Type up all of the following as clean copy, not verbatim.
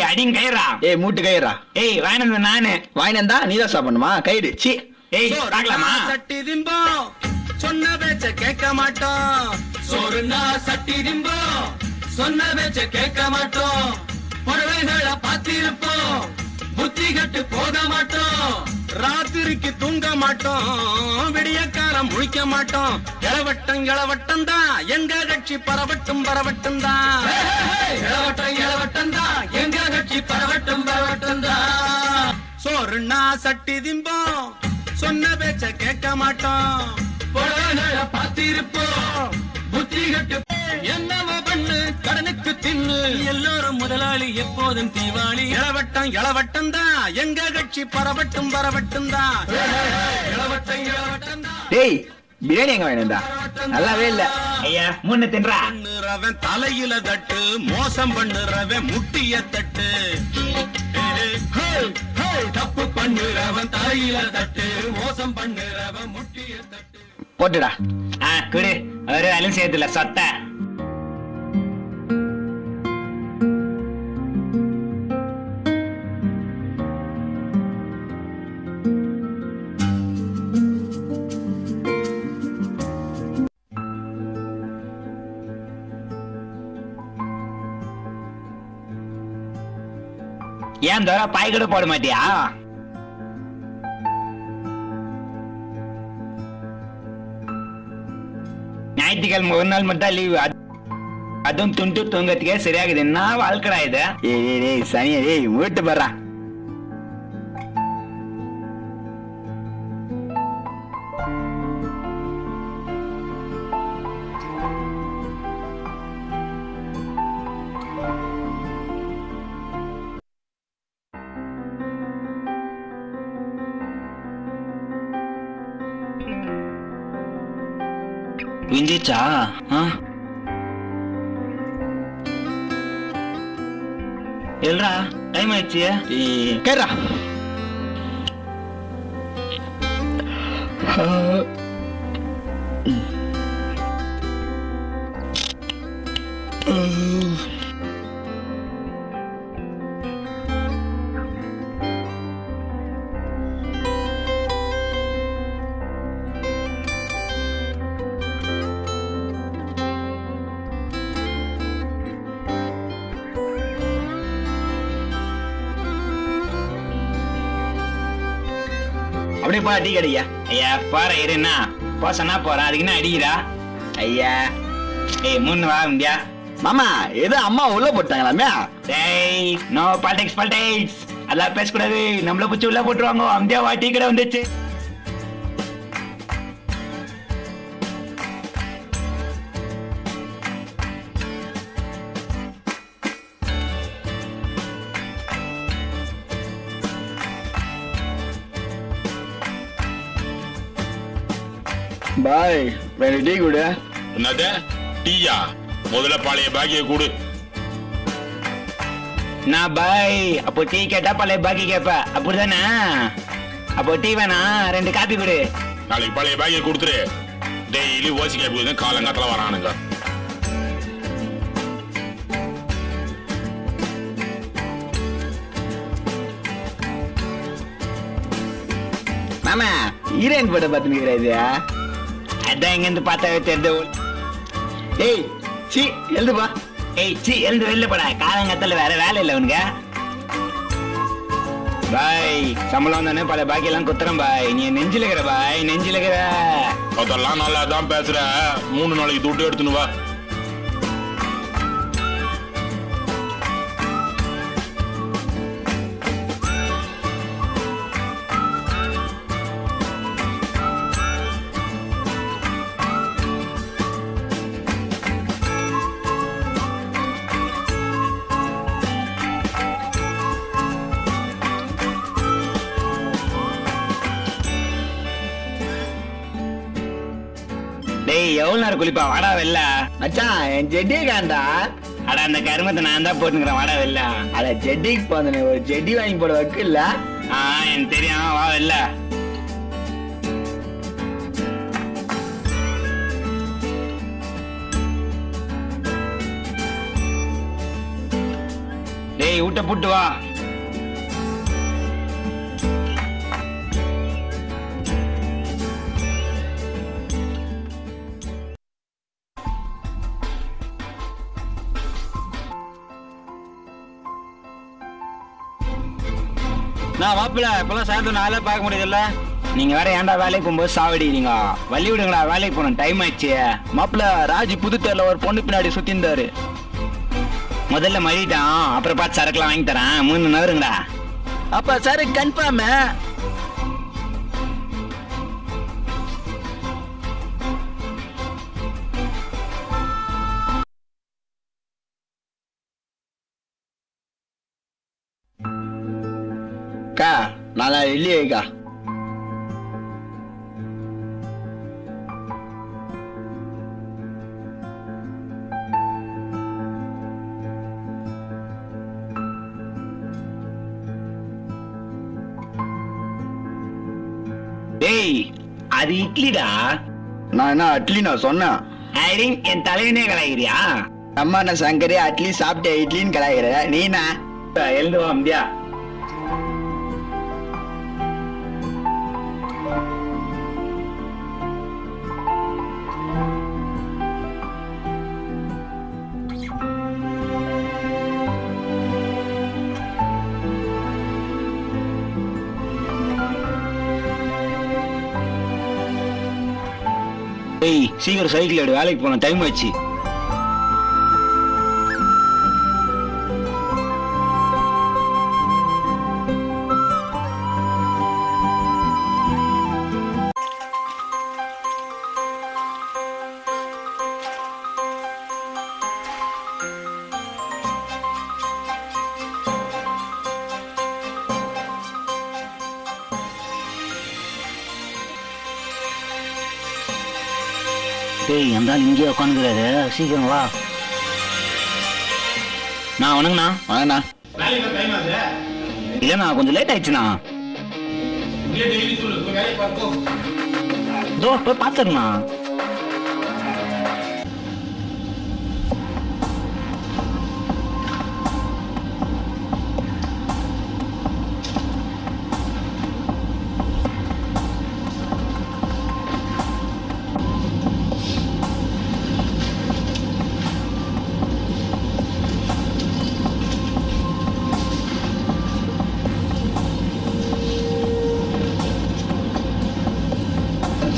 அடிங்க கயிறா. மூட்டு கயிறா. வாங்கினது நானு. வாங்கினதா நீதான் சாப்பிடணுமா? கயிறு சி. பார்க்கலாமா? சட்டி திம்போம் சொன்ன பேச்ச கேட்க மாட்டோம். சோறுனா சட்டி திம்போம் சொன்ன பேச்ச கேட்க மாட்டோம். பறவைகளை பார்த்திருப்போம் புத்தி கட்டு போக மாட்டோம். ராத்திரிக்கு தூங்க மாட்டோம் விடியக்காலம் முழிக்க மாட்டோம். இளவட்டம் தான் எங்க கட்சி பரவட்டும் தான். இளவட்டம் தான் எங்க கட்சி பரவட்டும் தான். சோறுனா சட்டி திம்போம் சொன்ன பேச்ச கேட்க மாட்டோம். புறவைகளை பார்த்திருப்போம் புத்தி கட்டு. என்னவோ பண்ணு கடனுக்கு தின்னு எல்லோரும் முதலாளி எப்போதும் தீவாளி. இளவட்டம் தான் எங்க கட்சி பரவட்டும் தான். இளவட்டம் தான். டேய் பிரியாணி எங்க வேணும்டா? நல்லாவே இல்ல. ஐயா முன்ன தின்றா. பண்ணுறவன் தலையில தட்டு மோசம் பண்ணுறவன் முட்டிய தட்டு. தப்பு பண்ணுறவன் தலையில தட்டு மோசம் பண்ணுறவன் முட்டிய தட்டு. போட்டுடா. குடு. ஒரு வேலையும் சேர்த்துல சொத்த. ஏன் தோற பாய் கூட போட மாட்டியா? ஞாயிற்றுக்கிழமை ஒரு நாள் மட்டும் லீவு. அதுவும் துண்டு தூங்கத்துக்கே சரியாகுது. என்ன வாழ்க்கடா இது? சனியா மூட்டு போடுறா. விஞ்சிச்சா? எல்ரா டைம் ஆயிடுச்சு. கேரா. அப்படியே போடா டீ கடையா. ஐயா பாரு இருன்னா போசனா போறேன். அதுக்கு என்ன அடிக்கிறா? ஐயா முன்னு வா முடியா. மாமா ஏதோ அம்மா உள்ள போட்டாங்களாமே. டேய் நோ பாலிடிக்ஸ் அதெல்லாம் பேசக்கூடாது. நம்மள பிடிச்சி உள்ள போட்டுருவாங்க. அம்தியா வா டீ கடை வந்துச்சு. பாய் வேற டீ குடு. என்னது டீயா? முதல்ல பழைய பாக்கிய கூடு. நான் பாய் அப்போ டீ கேட்டா பழைய பாக்கி கேப்ப அப்படிதானே? அப்போ டீ வேணா 2 காப்பி கொடு. நாளைக்கு பழைய பாக்கிய கொடுத்துரு. டெய்லி ஓசி கேப்பு காலங்காத்துல வரானுங்க. மாமா ஹீரோயின் போட்ட பாத்துக்கிறது. அதான் எங்க இருந்து பார்த்தா தெரிஞ்ச. ஏய் சி எழுதுப்பா. சி எழுந்து வெளில போடா. காலங்கத்துல வேற வேலை இல்லை உனக்கு. பாய் சம்பளம் வந்தானே பல பாக்கி எல்லாம் குத்துறேன் பாய். நீ நெஞ்சில இருக்கிற பாய், நெஞ்சில இருக்கிற. அதெல்லாம் நல்லா தான் பேசுற. 3 நாளைக்கு துட்டு எடுத்துன்னு வா. டேய் எவ்வளவு நேரம் குளிப்பா, வாடா வெல்ல. மச்சான் என் ஜெட்டியை காண்டா. அட அந்த கருமத்தை நான் தான் போட்டுக்கிறேன், வாடா வெல்ல. அட ஜெட்டிக்கு போந்தனே, ஒரு ஜெட்டி வாங்கி போட வைக்க இல்ல. எனக்கு தெரியும், வா வெல்ல. டேய் ஊட்ட புட்டு வா. நான் மாப்பிள்ள இப்பெல்லாம் சாயந்தரம் நாளே பார்க்க முடியுதுல்ல. நீங்க வேற ஏன்டா வேலைக்கு போகும்போது சாவடிக்கிறீங்க? வழி விடுங்கடா, வேலைக்கு போகணும், டைம் ஆயிடுச்சு. மாப்பிள்ள ராஜ் புது தெருல ஒரு பொண்ணு பின்னாடி சுத்தி இருந்தாரு. முதல்ல மழிட்டான், அப்புறம் பார்த்து சரக்குலாம் வாங்கி தரேன். 3 நகருங்கடா. அப்ப சார் கன்ஃபார்ம். அக்கா நாளா இல்லையேக்கா. டேய் அது இட்லிடா. நான் என்ன அட்லி நான் சொன்னேன். ஐடிங் என் தலைவனே கலாய்கிறியா? அம்மா நான் சங்கரே அட்லி சாப்பிட்டேன் இட்லின்னு கலாய்கிற நீனா? எழுந்து வா அம்பியா. டேய் சீக்கிரம் சைக்கிள் எடு, வேலைக்கு போன டைம் ஆச்சு. டேய் அந்த இங்கே உட்காந்துக்கிறாரு, சீக்கிரம் வா. நான் வணங்கண்ணா. வாங்கண்ணா. இல்லைண்ணா கொஞ்சம் லேட் ஆயிடுச்சுண்ணா. இதோ போய் பார்த்துருண்ணா.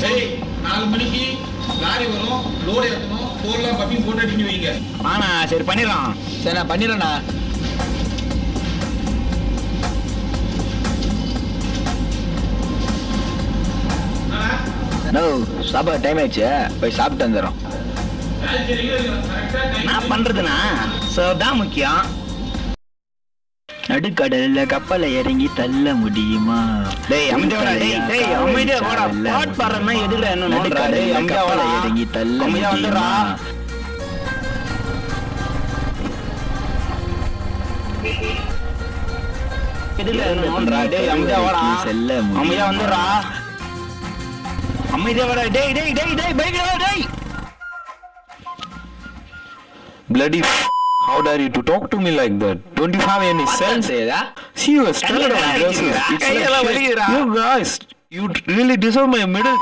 சரி 4 மணிக்கு லாரி வரும், லோடு ஏற்றணும், போர்லாம் பப்பியும் போட்டு அடிக்க வைங்க. ஆனா சரி பண்ணிடலாம். சரி நான் பண்ணிடுறேண்ணா. நோ சாப்பாடு டைம் ஆயிடுச்சு, போய் சாப்பிட்டு வந்துடுறோம். நான் பண்றதுண்ணா தான் முக்கியம். நடுக்கடல்ல கப்பலை இறங்கி தள்ள முடியுமா? டேய் அமைதியா டேய் டேய் அமைதியா வாடா. பாட் பாறன்னா எதுக்குடா என்ன நோன்றா? டேய் அமைதியா வாடா. இறங்கி தள்ள அமைதியா வந்துடா. எதுக்குடா என்ன நோன்றா? டேய் அமைதியா வாடா. அமைதியா வந்துடா. அமைதியா வாடா. டேய் டேய் டேய் டேய் பைக்ல டேய். Bloody how dare you to talk to me like that? Don't you have any sense? See you standing on dresses. It's like shit. You guys, you really deserve my middle.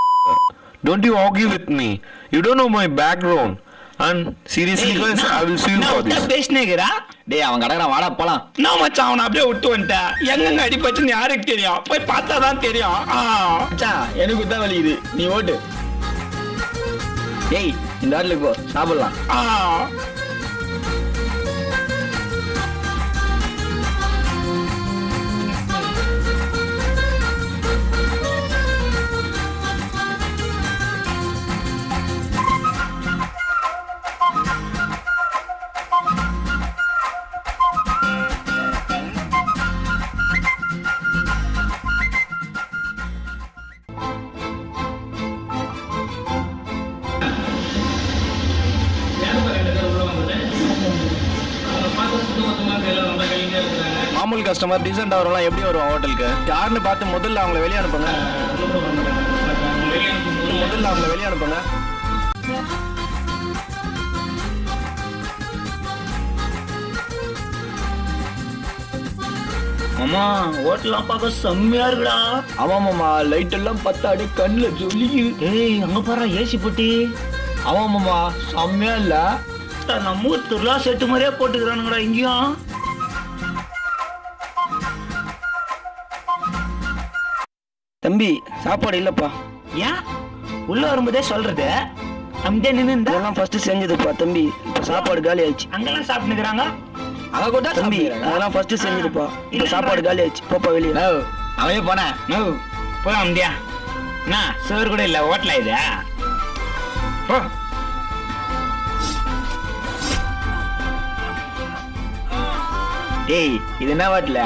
Don't you argue with me. You don't know my background. And seriously guys, I will sue you for this. பேசினேக்கிறா டேய் அவன் கடக்குறான், வாடா போலாம். நான் மச்சான் அவனை அப்படியே விட்டு வந்துட்டேன். எங்கெங்க அடிபட்டுன்னு யாருக்கு தெரியும்? போய் பார்த்தா தான் தெரியும். மச்சான் எனக்கு தான் வலிக்குது, நீ ஓட்டு. டேய் இந்த ஹோட்டலுக்கு போ, சாப்பிடலாம். மாமூல் கஸ்டமர் டீசெண்டா வரலாம், எப்படி வருவான் ஹோட்டலுக்கு? யாருன்னு பார்த்து முதல்ல அவங்கள வெளியே அனுப்புங்க. மாமா ஹோட்டல்லாம் பார்க்க செம்மையா இருக்குடா. ஆமா மாமா, லைட் எல்லாம் பத்தா அப்படியே கண்ணுல ஜொலிக்குது. ஏய் அங்க பாரு ஏசி போட்டி. ஆமா மாமா, செம்மையா இல்ல? நம்ம ஊர் திருவிழா செட்டு மாதிரியே போட்டுக்கிறானுங்கடா இங்கேயும். தம்பி சாப்பாடு இல்லப்பா. ஏன் உள்ள வரும்போதே சொல்றது? அங்கே நின்று இதெல்லாம் ஃபர்ஸ்ட் செஞ்சதுப்பா தம்பி, இப்ப சாப்பாடு காலி ஆயிடுச்சு. அங்கெல்லாம் சாப்பிட்டுக்கிறாங்க. அங்க கூட தம்பி அதெல்லாம் ஃபர்ஸ்ட் செஞ்சதுப்பா, இப்ப சாப்பாடு காலி ஆயிடுச்சு. போப்பா வெளியே. அவனே போனேன். நோ போய் வந்தியா? என்ன சோறு கூட இல்ல ஹோட்டலா இது? போ. ஏய் இது என்ன வாட்டில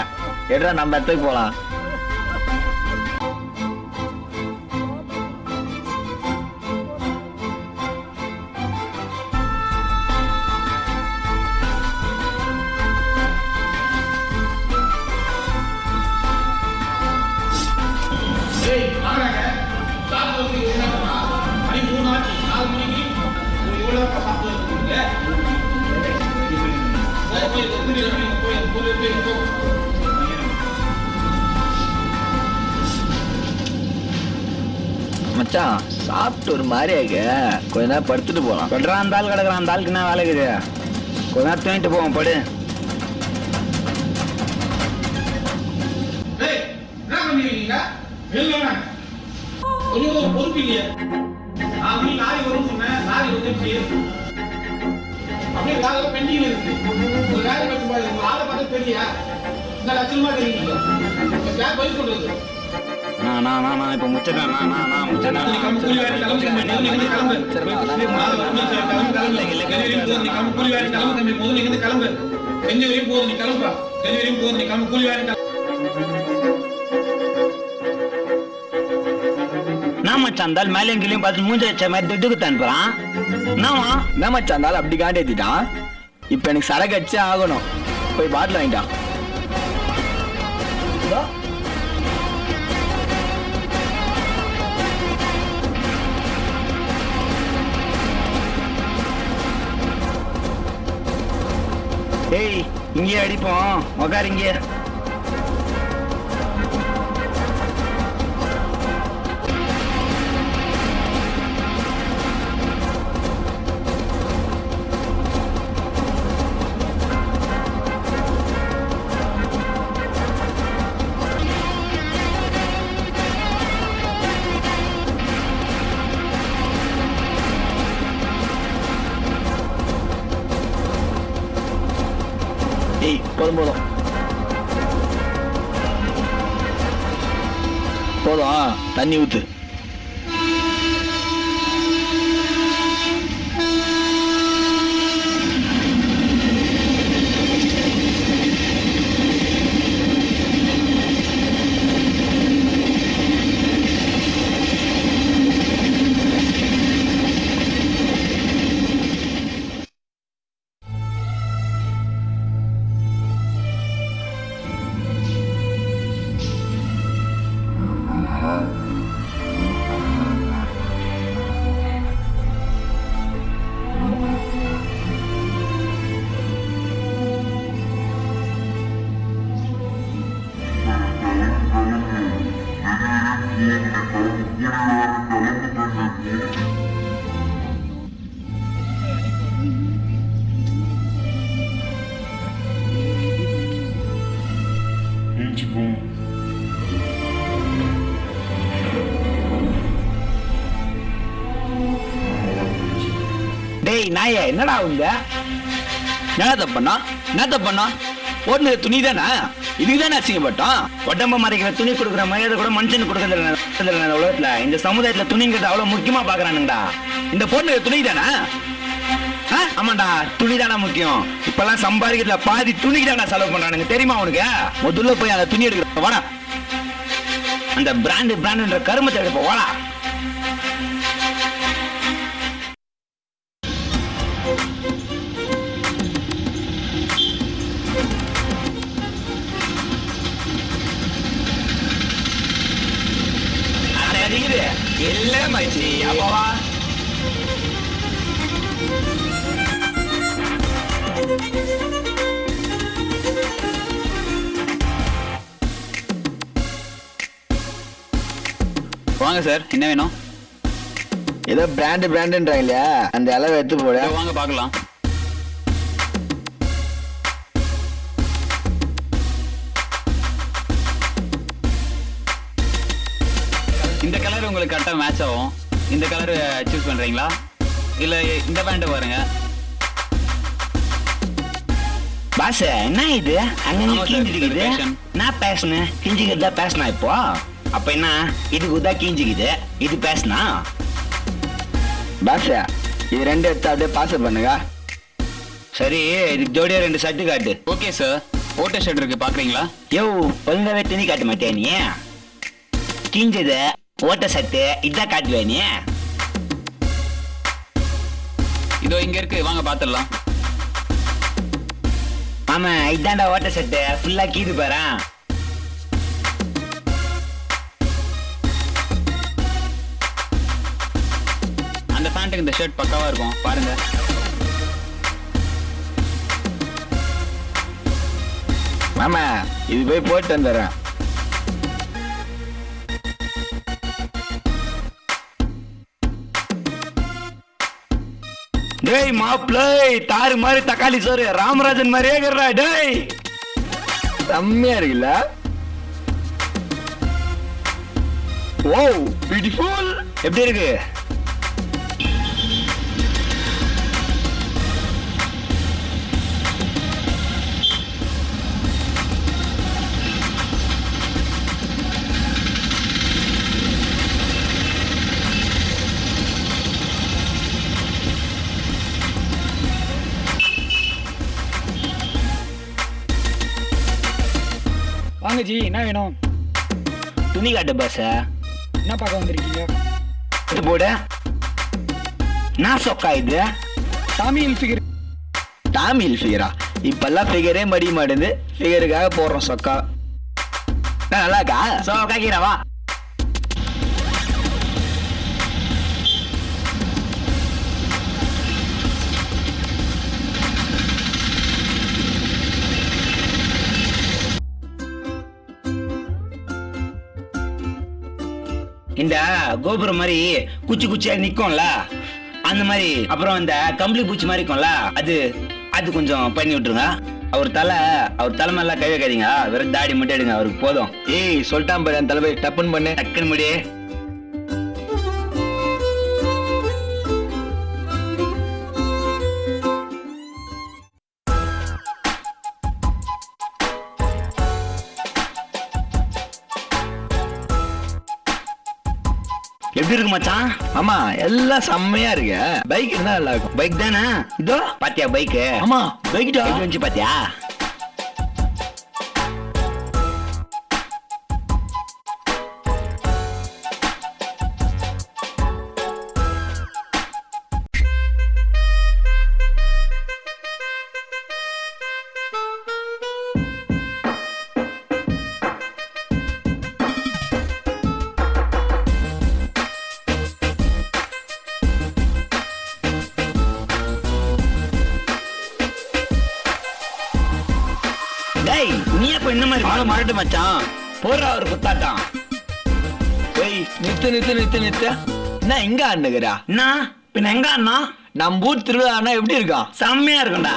எடுறா, நம்ம இடத்துக்கு போலாம். மச்சான் சாப்பிட்டு ஒரு மாதிரி ஆக கொஞ்ச நேரம் படுத்துட்டு போலாம். படுறா அந்த ஆள் கிடக்குறான். அந்த ஆளுக்கு என்ன வேலை இருக்குது? கொஞ்ச நேரம் தூங்கிட்டு போவோம். படு. கொஞ்சம் பொறுப்பு இல்லையா? லாரி வரும் சொன்னேன், லாரி வந்துச்சு. அப்படியே வேலை பெண்டிங் இருக்கு. ஒரு வேலை கட்டு பாரு, உங்க ஆளை பார்த்தா தெரியா? இந்த லட்சமா தெரியுங்க. யார் பதில் சொல்றது? நான் இப்ப முச்சிட்டேன். நான் முச்சிட்டேன். கூலி வேலை கிளம்பு. போதும் நீங்க கிளம்பு. செஞ்ச வரையும் போதும் நீ கிளம்புப்பா. செஞ்ச வரையும் போதும் நீ கிளம்பு. கூலி வேலை நான் மச்சான் அந்த ஆள் மேலேயும் கீழே பார்த்து மூஞ்சி வச்ச மாதிரி துட்டுக்கு தனுப்புறான். என்ன மச்சான் அந்த ஆள் அப்படி காண்டேத்திட்டான். இப்ப எனக்கு சரக்கு அடிச்சே ஆகணும். போய் பாட்டில் வாங்கிட்டான். ஏய் இங்கே அடிப்போம். உக்கார் இங்கே. ஏய் போதும் போதும் போதும், தண்ணி ஊத்து. நாயே என்னடா உங்க என்ன தப்பண்ணா என்ன தப்பண்ணா போட்டு துணி தானே இதுக்கு தானே அசிங்கப்பட்டோம். உடம்ப மறைக்கிற துணி கொடுக்குற மரியாதை கூட மனுஷனுக்கு கொடுக்கறது உலகத்துல. இந்த சமுதாயத்துல துணிங்கிறது அவ்வளவு முக்கியமா பாக்குறானுங்கடா. இந்த பொண்ணு துணி தானே? ஆமாண்டா, துணி தானே முக்கியம். இப்பெல்லாம் சம்பாதிக்கிறதுல பாதி துணிக்கு தானே செலவு பண்றானுங்க, தெரியுமா உனக்கு? முதல்ல போய் அந்த துணி எடுக்கிற வாடா. அந்த பிராண்டுன்ற கருமத்தை எடுப்போம் வாடா. இல்ல மச்சி அப்பவா வாங்க சார், என்ன வேணும்? ஏதோ பிராண்டுன்றாங்க இல்லையா, அந்த அளவு எடுத்து போட. வாங்க பார்க்கலாம். இந்த கலர் உங்களுக்கு கரெக்டாக மேட்ச் ஆகும். இந்த கலர் சூஸ் பண்றீங்களா? இல்ல இந்த பேண்ட் பாருங்க. பாஸ் என்ன இது அங்க கிஞ்சிக்குது? நான் பேசணும் கிஞ்சிக்கிறதா பேசினா இப்போ. அப்ப என்ன இதுக்கு தான் கிஞ்சிக்குது, இது பேசினா? பாஸ் இது ரெண்டு எடுத்து அப்படியே பாஸ் பண்ணுங்க. சரி, இதுக்கு ஜோடியா 2 ஷர்ட் காட்டு. ஓகே சார், ஓட்ட ஷர்ட் இருக்கு பாக்குறீங்களா? யோ ஒழுங்காவே துணி காட்ட மாட்டேன் நீ. கிஞ்சது ஓட்ட சட்டு இதான் காட்டுவேன் நீ. இதோ இங்க இருக்கு, வாங்க பாத்துடலாம். ஆமா இதாண்டா ஓட்ட சட்டு, ஃபுல்லா கீது பாரு. அந்த பேண்ட்டுக்கு இந்த ஷர்ட் பக்காவா இருக்கும் பாருங்க. மாமா இது போய் போட்டு வந்துடுறேன். டேய் மாப்ளை, தாறு மாதிரி தக்காளி சோறு ராமராஜன் மாதிரியே இருக்கிறா. டேய் செம்மையா இருக்குல்ல? ஓ பியூட்டிஃபுல். எப்படி இருக்கு? வாங்க ஜி, என்ன வேணும்? துணி காட்டு பாஸ். என்ன பார்க்க வந்திருக்கீங்க? இது போட நான் சொக்கா இது சாமியில் ஃபிகர். டாமில் ஃபிகரா? இப்பெல்லாம் ஃபிகரே மடிய மாட்டேங்குது, ஃபிகருக்காக போடுறோம் சொக்கா. நல்லா இருக்கா? சொக்கா கீரவா. இந்த கோபுரம் மாதிரி குச்சி குச்சியா நிக்கும்ல, அந்த மாதிரி. அப்புறம் இந்த கம்பளி பூச்சி மாதிரி இருக்கும்ல, அது கொஞ்சம் பண்ணி விட்டுருங்க. அவர் தலை மேல கை வைக்காதீங்க, வெறும் தாடி மட்டும் எடுங்க, அவருக்கு போதும். ஏய் சொல்லிட்டான் பாரு, அந்த தலைவை டப்புன்னு பண்ணு. டக்குன்னு முடி. எப்படி இருக்கு மச்சான்? ஆமா எல்லாம் செம்மையா இருக்கு. பைக் இருந்தா நல்லா இருக்கும். பைக் தானே? இதோ பாத்தியா பைக்? ஆமா பைக் தான். எப்படி வந்துச்சு பாத்தியா? டேய் நீ அப்ப இந்த மாதிரி மாலை மாறட்டு மச்சான். போற ஒரு குத்தாட்டம். ஏய் நித்து என்ன எங்க ஆண்டுகிறா? என்ன பின்ன எங்க அண்ணா? நம்ம ஊர் திருவிழா எப்படி இருக்கான்? செம்மையா இருக்கும்டா.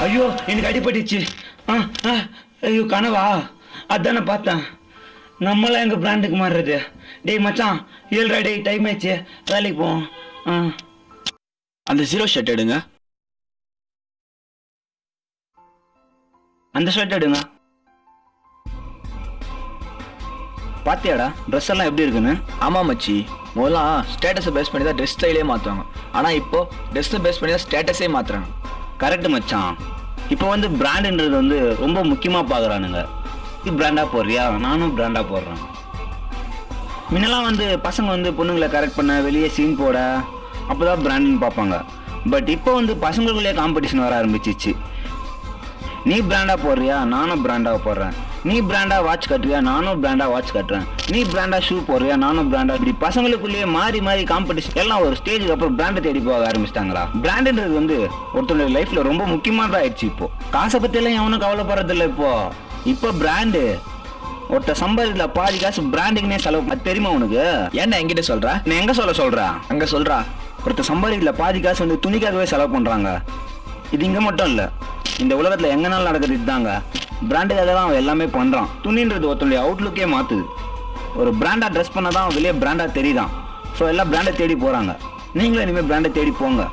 ஐயோ எனக்கு அடிபட்டுச்சு. ஐயோ கனவா? அதானே பார்த்தேன். நம்மளாம் எங்க பிராண்டுக்கு மாறுறது? டேய் மச்சான், 7:30 டேய், டைம் ஆயிடுச்சு, வேலைக்கு போவோம். அந்த 0 ஷர்ட் எடுங்க. அந்த ஷர்ட் எடுங்க. பாத்தியாடா ட்ரெஸ் எல்லாம் எப்படி இருக்குன்னு? ஆமா மச்சி, முதல்லாம் ஸ்டேட்டஸை பேஸ் பண்ணி தான் ட்ரெஸ் ஸ்டைலே மாற்றுவாங்க. ஆனால் இப்போ ட்ரெஸ்ஸை பேஸ் பண்ணி தான் ஸ்டேட்டஸே மாற்றுறாங்க. கரெக்ட் மச்சான். இப்போ வந்து பிராண்டுன்றது வந்து ரொம்ப முக்கியமாக பார்க்குறானுங்க. நீ பிராண்டாக போடுறியா, நானும் பிராண்டாக போடுறேன். முன்னெல்லாம் வந்து பசங்க வந்து பொண்ணுங்களை கரெக்ட் பண்ண, வெளியே சீன் போட, அப்போ தான் பிராண்டுன்னு பார்ப்பாங்க. பட் இப்போ வந்து பசங்களுக்குள்ளே காம்படிஷன் வர ஆரம்பிச்சிச்சு. நீ பிராண்டாக போடுறியா, நானும் பிராண்டாக போடுறேன். நீ பிராண்டா வாட்ச் கட்டுறியா, நானும் பிராண்டா வாட்ச் கட்டுறேன். நீ பிராண்டா ஷூ போடுறியா, நானும் பிராண்டா. இப்படி பசங்களுக்குள்ளேயே மாறி மாறி காம்படிஷன் எல்லாம் ஒரு ஸ்டேஜுக்கு அப்புறம் பிராண்டை தேடி போக ஆரம்பிச்சிட்டாங்களா. பிராண்டுன்றது வந்து ஒருத்தருடைய லைஃப்ல ரொம்ப முக்கியமானதா ஆயிடுச்சு. இப்போ காசை பத்தி எல்லாம் எவனும் கவலைப்படுறது இல்லை. இப்போ பிராண்டு ஒருத்தர் சம்பாதிக்கல பாதி காசு பிராண்டுக்குனே செலவு. அது தெரியுமா உனக்கு? ஏன்னா என்கிட்ட சொல்றா? நான் எங்க சொல்றா? அங்க சொல்றா. ஒருத்தர் சம்பாதிக்கல பாதி காசு வந்து துணிக்காகவே செலவு பண்றாங்க. இது இங்க மட்டும் இல்ல, இந்த உலகத்துல எங்கனாலும் நடக்கிறது இதுதாங்க. பிராண்டுக்காக தான் அவன் எல்லாமே பண்றான். துணின்றது ஒருத்தனுடைய அவுட்லுக்கே மாத்துது. ஒரு பிராண்டா ட்ரெஸ் பண்ணாதான் வெளியே பிராண்டா தெரியுதான். ஸோ எல்லாம் பிராண்டை தேடி போறாங்க. நீங்களும் இனிமேல் பிராண்டை தேடி போங்க.